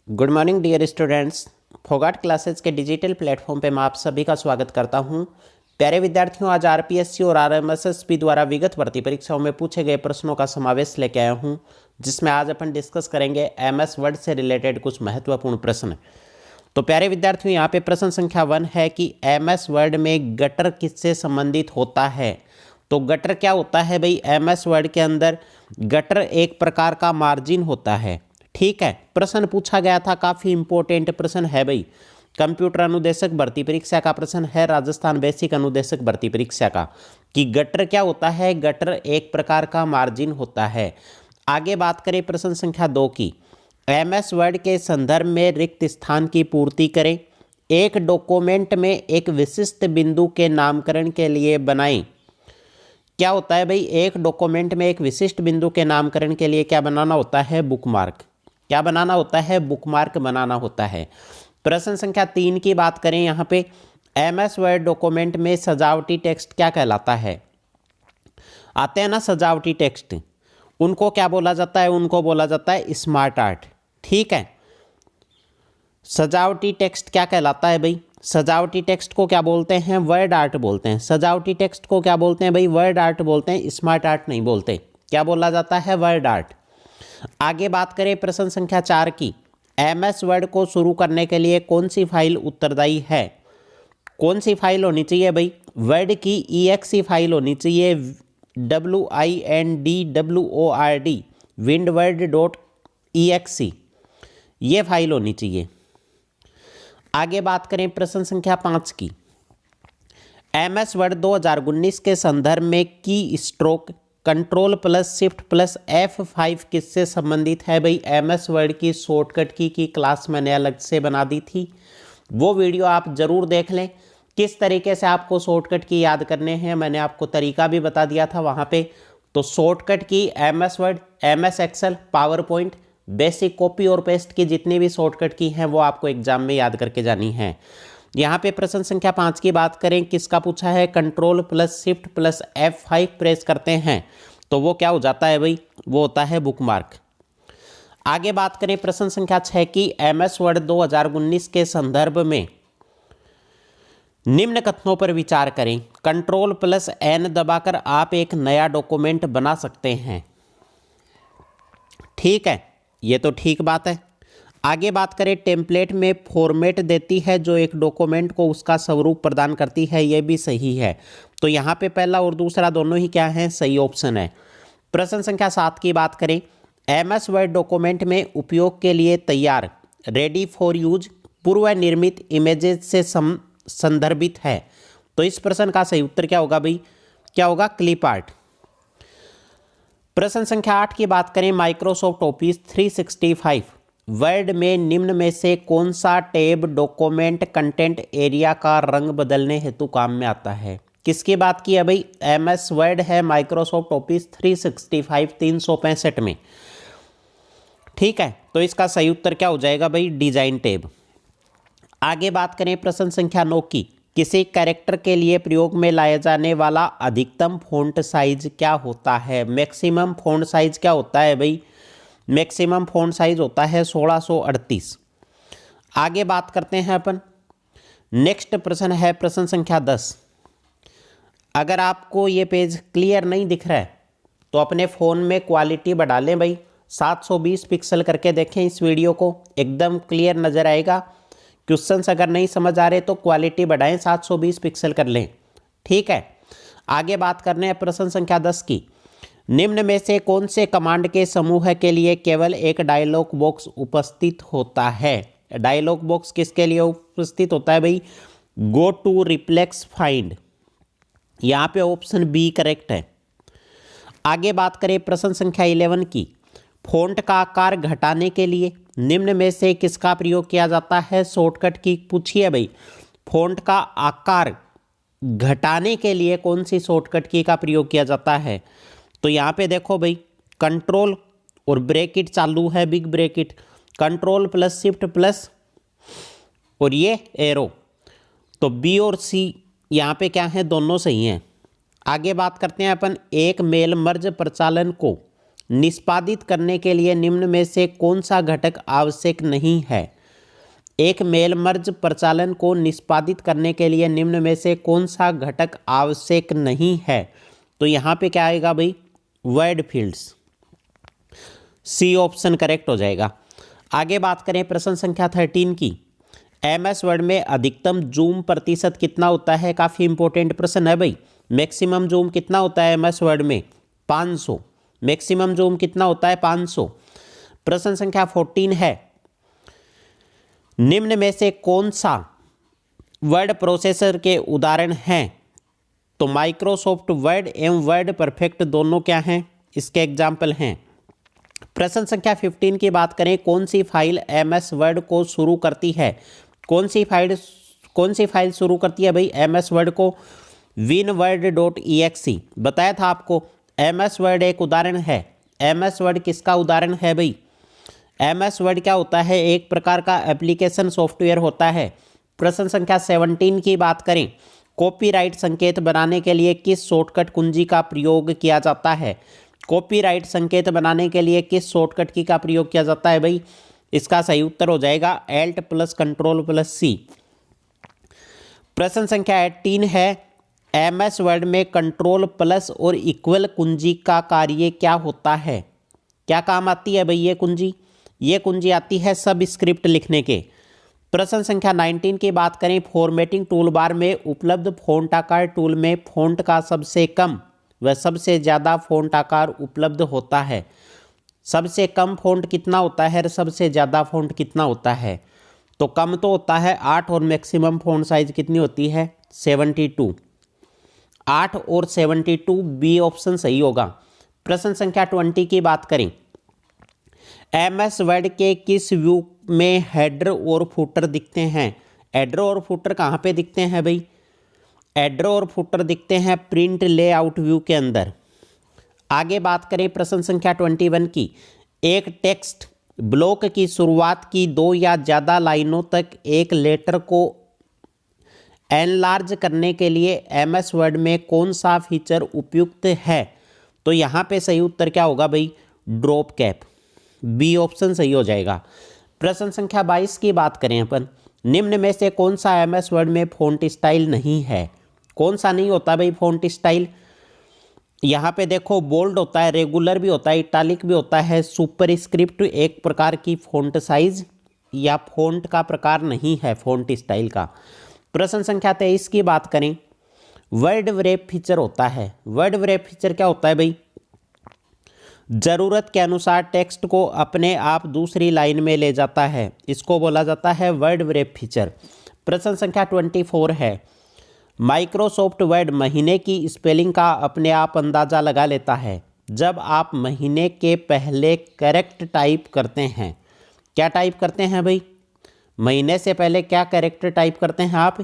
Good morning dear students. Phogat classes के digital platform पे मैं आप सभी का स्वागत करता हूं। प्यारे विद्यार्थियों, आज आरपीएससी और आरएमएसएसबी द्वारा विगत भर्ती परीक्षाओं में पूछे गए प्रश्नों का समावेश लेके आया हूं, जिसमें आज अपन डिस्कस करेंगे एमएस वर्ड से रिलेटेड कुछ महत्वपूर्ण प्रश्न। तो प्यारे विद्यार्थियों, यहाँ पे प्रश्न संख्या 1 है कि एमएस वर्ड में गटर किससे संबंधित होता है। तो गटर क्या होता है भाई? एमएस वर्ड के अंदर गटर एक प्रकार का मार्जिन होता है। ठीक है, प्रश्न पूछा गया था, काफ़ी इंपॉर्टेंट प्रश्न है भाई। कंप्यूटर अनुदेशक भर्ती परीक्षा का प्रश्न है, राजस्थान बेसिक अनुदेशक भर्ती परीक्षा का, कि गटर क्या होता है। गटर एक प्रकार का मार्जिन होता है। आगे बात करें प्रश्न संख्या 2 की। एमएस वर्ड के संदर्भ में रिक्त स्थान की पूर्ति करें। एक डॉक्यूमेंट में एक विशिष्ट बिंदु के नामकरण के लिए बनाएं। क्या होता है भाई? एक डॉक्यूमेंट में एक विशिष्ट बिंदु के नामकरण के लिए क्या बनाना होता है? बुकमार्क। क्या बनाना होता है? बुकमार्क बनाना होता है। प्रश्न संख्या 3 की बात करें, यहाँ पे एमएस वर्ड डॉक्यूमेंट में सजावटी टेक्स्ट क्या कहलाता है? आते हैं ना सजावटी टेक्स्ट, उनको क्या बोला जाता है? उनको बोला जाता है स्मार्ट आर्ट। ठीक है, सजावटी टेक्स्ट क्या कहलाता है भाई? सजावटी टेक्स्ट को क्या बोलते हैं? वर्ड आर्ट बोलते हैं। सजावटी टेक्स्ट को क्या बोलते हैं भाई? वर्ड आर्ट बोलते हैं, स्मार्ट आर्ट नहीं बोलते। क्या बोला जाता है? Word art. आगे बात करें प्रश्न संख्या 4 की। एमएस वर्ड को शुरू करने के लिए कौन सी फाइल उत्तरदायी है? कौन सी फाइल होनी चाहिए भाई? वर्ड की EXE फाइल होनी चाहिए, WINDWORD, windword.exe, ये फाइल होनी चाहिए। आगे बात करें प्रश्न संख्या 5 की। एमएस वर्ड 2019 के संदर्भ में की stroke control plus shift plus F5 किससे संबंधित है भाई? एमएस वर्ड की शॉर्टकट की क्लास मैंने अलग से बना दी थी, वो वीडियो आप जरूर देख लें। किस तरीके से आपको शॉर्टकट की याद करने हैं मैंने आपको तरीका भी बता दिया था वहाँ पे। तो शॉर्टकट की MS Word, MS Excel, power point, basic copy और पेस्ट की जितनी भी शॉर्टकट की हैं वो आपको एग्जाम में याद करके जानी है। यहाँ पे प्रश्न संख्या 5 की बात करें, किसका पूछा है? Control plus shift plus F5 press करते हैं तो वो क्या हो जाता है भाई? वो होता है बुकमार्क। आगे बात करें प्रश्न संख्या 6 की। एमएस वर्ड 2019 के संदर्भ में निम्न कथनों पर विचार करें। कंट्रोल प्लस N दबाकर आप एक नया डॉक्यूमेंट बना सकते हैं। ठीक है, ये तो ठीक बात है। आगे बात करें, टेम्पलेट में फॉर्मेट देती है जो एक डॉक्यूमेंट को उसका स्वरूप प्रदान करती है, ये भी सही है। तो यहाँ पे पहला और दूसरा दोनों ही क्या है? सही ऑप्शन है। प्रश्न संख्या 7 की बात करें। एमएस वर्ड डॉक्यूमेंट में उपयोग के लिए तैयार, रेडी फॉर यूज, पूर्व निर्मित इमेजेस से संदर्भित है। तो इस प्रश्न का सही उत्तर क्या होगा भाई? क्या होगा? Clip art. प्रश्न संख्या 8 की बात करें। माइक्रोसॉफ्ट ऑफिस 365 वर्ड में निम्न में से कौन सा टैब डॉक्यूमेंट कंटेंट एरिया का रंग बदलने हेतु काम में आता है? किसकी बात की है भाई? एमएस वर्ड है माइक्रोसॉफ्ट ऑफिस 365 365 में। ठीक है, तो इसका सही उत्तर क्या हो जाएगा भाई? Design tab. आगे बात करें प्रश्न संख्या 9 की। किसी कैरेक्टर के लिए प्रयोग में लाया जाने वाला अधिकतम फ़ॉन्ट साइज क्या होता है? मैक्सिमम फ़ॉन्ट साइज क्या होता है भाई? मैक्सिमम फ़ॉन्ट साइज होता है 1638। आगे बात करते हैं अपन। नेक्स्ट प्रश्न है प्रश्न संख्या 10। अगर आपको ये पेज क्लियर नहीं दिख रहा है तो अपने फ़ोन में क्वालिटी बढ़ा लें भाई, 720 पिक्सल करके देखें इस वीडियो को, एकदम क्लियर नज़र आएगा। क्वेश्चंस अगर नहीं समझ आ रहे तो क्वालिटी बढ़ाएं, 720 पिक्सल कर लें। ठीक है, आगे बात करने हैं प्रश्न संख्या 10 की। निम्न में से कौन से कमांड के समूह के लिए केवल एक डायलॉग बॉक्स उपस्थित होता है? डायलॉग बॉक्स किसके लिए उपस्थित होता है भाई? Go to, replace, find. यहाँ पे ऑप्शन बी करेक्ट है। आगे बात करें प्रश्न संख्या 11 की। फ़ॉन्ट का आकार घटाने के लिए निम्न में से किसका प्रयोग किया जाता है? शॉर्टकट की पूछी है भाई। फ़ॉन्ट का आकार घटाने के लिए कौन सी शॉर्टकट की का प्रयोग किया जाता है? तो यहाँ पे देखो भाई, कंट्रोल और ब्रैकेट चालू है, big bracket, control plus shift plus और ये एरो। तो बी और सी यहाँ पे क्या है? दोनों सही हैं। आगे बात करते हैं अपन। एक मेल मर्ज प्रचालन को निष्पादित करने के लिए निम्न में से कौन सा घटक आवश्यक नहीं है। एक मेल मर्ज प्रचालन को निष्पादित करने के लिए निम्न में से कौन सा घटक आवश्यक नहीं है। तो यहाँ पे क्या आएगा भाई, word fields, C option correct हो जाएगा। आगे बात करें प्रश्न संख्या 13 की। MS वर्ड में अधिकतम जूम प्रतिशत कितना होता है। काफ़ी इंपॉर्टेंट प्रश्न है भाई। मैक्सिमम जूम कितना होता है MS वर्ड में, 500। मैक्सिमम जूम कितना होता है, 500। प्रश्न संख्या 14 है, निम्न में से कौन सा वर्ड प्रोसेसर के उदाहरण हैं। तो माइक्रोसॉफ्ट वर्ड एवं वर्ड परफेक्ट दोनों क्या हैं, इसके एग्जाम्पल हैं। प्रश्न संख्या 15 की बात करें, कौन सी फाइल MS वर्ड को शुरू करती है। कौन सी फाइल शुरू करती है भाई MS वर्ड को, winword.exe। बताया था आपको MS वर्ड एक उदाहरण है। MS वर्ड किसका उदाहरण है भाई। MS वर्ड क्या होता है, एक प्रकार का एप्लीकेशन सॉफ्टवेयर होता है। प्रश्न संख्या 17 की बात करें, कॉपीराइट संकेत बनाने के लिए किस शॉर्टकट कुंजी का प्रयोग किया जाता है। कॉपीराइट संकेत बनाने के लिए किस शॉर्टकट की का प्रयोग किया जाता है भाई। इसका सही उत्तर हो जाएगा Alt + Ctrl + C। प्रश्न संख्या 18 है, MS वर्ड में Ctrl+ और इक्वल कुंजी का कार्य क्या होता है। क्या काम आती है भाई ये कुंजी आती है सब स्क्रिप्ट लिखने के। प्रश्न संख्या 19 की बात करें, फॉर्मेटिंग टूल बार में उपलब्ध फ़ॉन्ट आकार टूल में फ़ॉन्ट का सबसे कम व सबसे ज़्यादा फ़ॉन्ट आकार उपलब्ध होता है। सबसे कम फ़ॉन्ट कितना होता है और सबसे ज़्यादा फ़ॉन्ट कितना होता है। तो कम तो होता है 8 और मैक्सिमम फ़ॉन्ट साइज़ कितनी होती है, 72। 8 और 72, बी ऑप्शन सही होगा। प्रश्न संख्या 20 की बात करें, MS वर्ड के किस व्यू में हेडर और फुटर दिखते हैं। हेडर और फुटर कहाँ पे दिखते हैं भाई, हेडर और फुटर दिखते हैं प्रिंट लेआउट व्यू के अंदर। आगे बात करें प्रश्न संख्या 21 की, एक टेक्स्ट ब्लॉक की शुरुआत की 2 या ज़्यादा लाइनों तक एक लेटर को एनलार्ज करने के लिए MS वर्ड में कौन सा फीचर उपयुक्त है। तो यहाँ पे सही उत्तर क्या होगा भाई, ड्रॉप कैप, बी ऑप्शन सही हो जाएगा। प्रश्न संख्या 22 की बात करें अपन, निम्न में से कौन सा MS वर्ड में फ़ॉन्ट स्टाइल नहीं है। कौन सा नहीं होता भाई फ़ॉन्ट स्टाइल। यहाँ पे देखो बोल्ड होता है, रेगुलर भी होता है, इटालिक भी होता है, सुपर स्क्रिप्ट एक प्रकार की फ़ॉन्ट साइज या फ़ॉन्ट का प्रकार नहीं है फ़ॉन्ट स्टाइल का। प्रश्न संख्या 23 की बात करें, वर्ड व्रैप फीचर होता है। वर्ड व्रैप फीचर क्या होता है भाई, ज़रूरत के अनुसार टेक्स्ट को अपने आप दूसरी लाइन में ले जाता है, इसको बोला जाता है वर्ड व्रैप फीचर। प्रश्न संख्या 24 है, माइक्रोसॉफ्ट वर्ड महीने की स्पेलिंग का अपने आप अंदाज़ा लगा लेता है जब आप महीने के पहले करेक्ट टाइप करते हैं। क्या टाइप करते हैं भाई, महीने से पहले क्या कैरेक्टर टाइप करते हैं आप।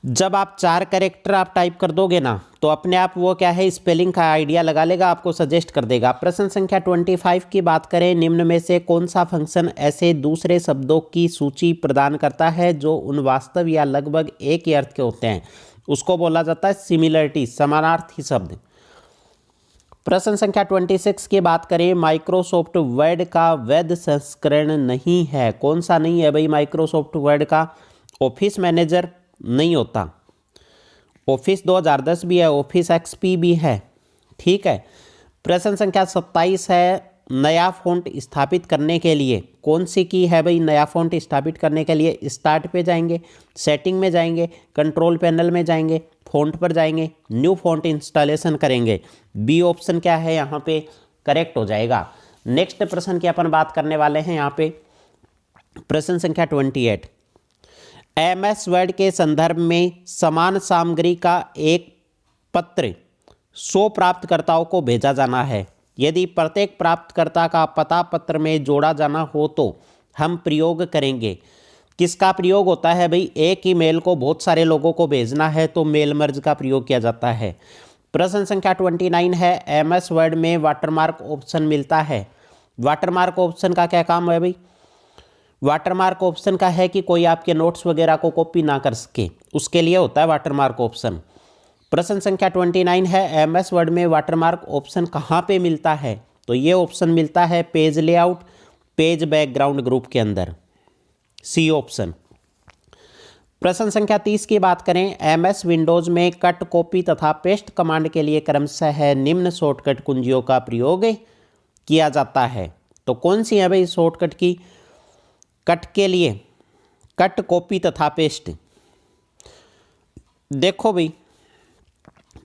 जब आप 4 कैरेक्टर आप टाइप कर दोगे ना तो अपने आप वो क्या है स्पेलिंग का आइडिया लगा लेगा, आपको सजेस्ट कर देगा। प्रश्न संख्या 25 की बात करें, निम्न में से कौन सा फंक्शन ऐसे दूसरे शब्दों की सूची प्रदान करता है जो उन वास्तव या लगभग एक ही अर्थ के होते हैं, उसको बोला जाता है सिमिलरिटी, समानार्थी शब्द। प्रश्न संख्या 26 की बात करें, माइक्रोसॉफ्ट वर्ड का वैध संस्करण नहीं है। कौन सा नहीं है भाई माइक्रोसॉफ्ट वर्ड का, ऑफिस मैनेजर नहीं होता, ऑफिस 2010 भी है, ऑफिस XP भी है, ठीक है। प्रश्न संख्या 27 है, नया फ़ॉन्ट स्थापित करने के लिए कौन सी की है भाई। नया फ़ॉन्ट स्थापित करने के लिए स्टार्ट पे जाएंगे, सेटिंग में जाएंगे, कंट्रोल पैनल में जाएंगे, फ़ॉन्ट पर जाएंगे, न्यू फ़ॉन्ट इंस्टॉलेशन करेंगे। बी ऑप्शन क्या है यहाँ पे करेक्ट हो जाएगा। नेक्स्ट प्रश्न की अपन बात करने वाले हैं यहाँ पे प्रश्न संख्या 28, MS वर्ड के संदर्भ में समान सामग्री का एक पत्र 100 प्राप्तकर्ताओं को भेजा जाना है। यदि प्रत्येक प्राप्तकर्ता का पता पत्र में जोड़ा जाना हो तो हम प्रयोग करेंगे। किसका प्रयोग होता है भाई, एक ही मेल को बहुत सारे लोगों को भेजना है तो मेल मर्ज का प्रयोग किया जाता है। प्रश्न संख्या 29 है, MS वर्ड में वाटरमार्क ऑप्शन मिलता है। वाटरमार्क ऑप्शन का क्या काम है भाई, वाटरमार्क ऑप्शन का है कि कोई आपके नोट्स वगैरह को कॉपी ना कर सके, उसके लिए होता है वाटरमार्क ऑप्शन। प्रश्न संख्या 29 है, एमएस वर्ड में वाटरमार्क ऑप्शन कहाँ पे मिलता है? तो ये ऑप्शन मिलता है page layout, page background group के अंदर, सी ऑप्शन। प्रश्न संख्या 30 की बात करें, एमएस विंडोज में कट, कॉपी तथा पेस्ट कमांड के लिए क्रमशः निम्न शॉर्टकट कुंजियों का प्रयोग किया जाता है। तो कौन सी है भाई शॉर्टकट की? कट के लिए कट, कॉपी तथा पेस्ट। देखो भाई,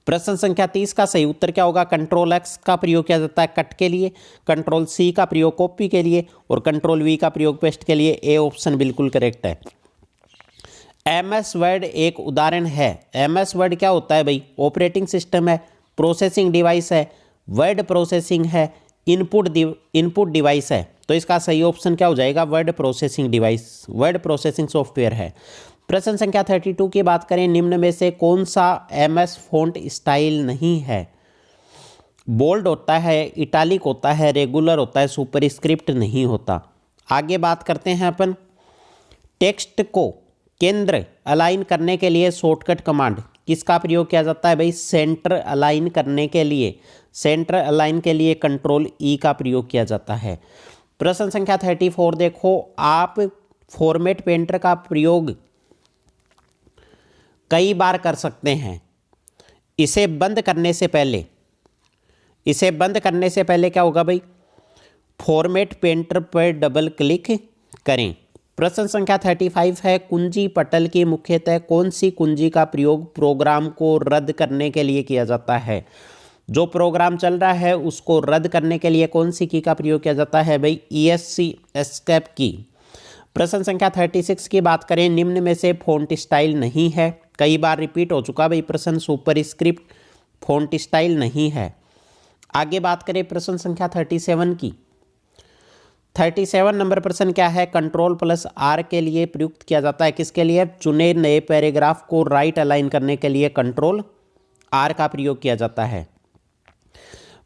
प्रश्न संख्या 30 का सही उत्तर क्या होगा? कंट्रोल एक्स का प्रयोग किया जाता है कट के लिए, कंट्रोल सी का प्रयोग कॉपी के लिए और कंट्रोल वी का प्रयोग पेस्ट के लिए। ए ऑप्शन बिल्कुल करेक्ट है। एमएस वर्ड एक उदाहरण है। एमएस वर्ड क्या होता है भाई? ऑपरेटिंग सिस्टम है, प्रोसेसिंग डिवाइस है, वर्ड प्रोसेसिंग है, इनपुट डिवाइस है। तो इसका सही ऑप्शन क्या हो जाएगा? Word processing device, word processing software है। प्रश्न संख्या 32 की बात करें, निम्न में से कौन सा एमएस फॉन्ट स्टाइल नहीं है? बोल्ड होता है, इटालिक होता है, रेगुलर होता है, सुपरस्क्रिप्ट नहीं होता। आगे बात करते हैं अपन, टेक्स्ट को केंद्र अलाइन करने के लिए शॉर्टकट कमांड किसका प्रयोग किया जाता है भाई? सेंटर अलाइन करने के लिए, सेंटर अलाइन के लिए कंट्रोल ई का प्रयोग किया जाता है। प्रश्न संख्या 34 देखो, आप फॉर्मेट पेंटर का प्रयोग कई बार कर सकते हैं। इसे बंद करने से पहले, इसे बंद करने से पहले क्या होगा भाई? फॉर्मेट पेंटर पर डबल क्लिक करें। प्रश्न संख्या 35 है, कुंजी पटल की मुख्यतः कौन सी कुंजी का प्रयोग प्रोग्राम को रद्द करने के लिए किया जाता है? जो प्रोग्राम चल रहा है उसको रद्द करने के लिए कौन सी की का प्रयोग किया जाता है भाई? ESC एस्केप की। प्रश्न संख्या 36 की बात करें, निम्न में से फॉन्ट स्टाइल नहीं है। कई बार रिपीट हो चुका भाई प्रश्न, सुपरस्क्रिप्ट फॉन्ट स्टाइल नहीं है। आगे बात करें प्रश्न संख्या 37 की। 37 नंबर प्रश्न क्या है? कंट्रोल+R के लिए प्रयुक्त किया जाता है। किसके लिए? चुने नए पैराग्राफ को राइट अलाइन करने के लिए कंट्रोल+R का प्रयोग किया जाता है।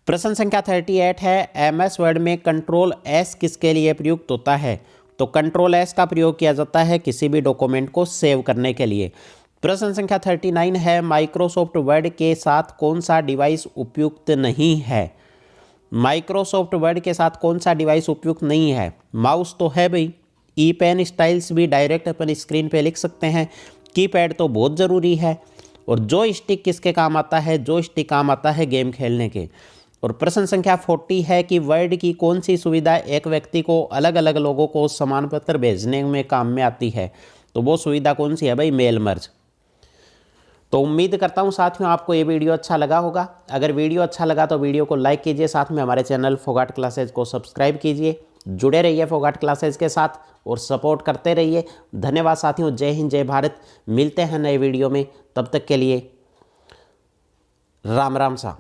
प्रश्न संख्या 38 है, एमएस वर्ड में कंट्रोल+S किसके लिए प्रयुक्त होता है? तो कंट्रोल+S का प्रयोग किया जाता है किसी भी डॉक्यूमेंट को सेव करने के लिए। प्रश्न संख्या 39 है, माइक्रोसॉफ्ट वर्ड के साथ कौन सा डिवाइस उपयुक्त नहीं है? माइक्रोसॉफ्ट वर्ड के साथ कौन सा डिवाइस उपयुक्त नहीं है? माउस तो है भाई, ई पेन स्टाइल्स भी डायरेक्ट अपन स्क्रीन पे लिख सकते हैं, कीपैड तो बहुत ज़रूरी है, और जो स्टिक किसके काम आता है? जो स्टिक काम आता है गेम खेलने के। और प्रश्न संख्या 40 है कि वर्ड की कौन सी सुविधा एक व्यक्ति को अलग अलग लोगों को समान पत्र भेजने में काम में आती है? तो वो सुविधा कौन सी है भाई? Mail merge. तो उम्मीद करता हूँ साथियों आपको ये वीडियो अच्छा लगा होगा। अगर वीडियो अच्छा लगा तो वीडियो को लाइक कीजिए, साथ में हमारे चैनल फोगाट क्लासेज को सब्सक्राइब कीजिए। जुड़े रहिए फोगाट क्लासेज के साथ और सपोर्ट करते रहिए। धन्यवाद साथियों। जय हिंद, जय भारत। मिलते हैं नए वीडियो में, तब तक के लिए राम राम सा।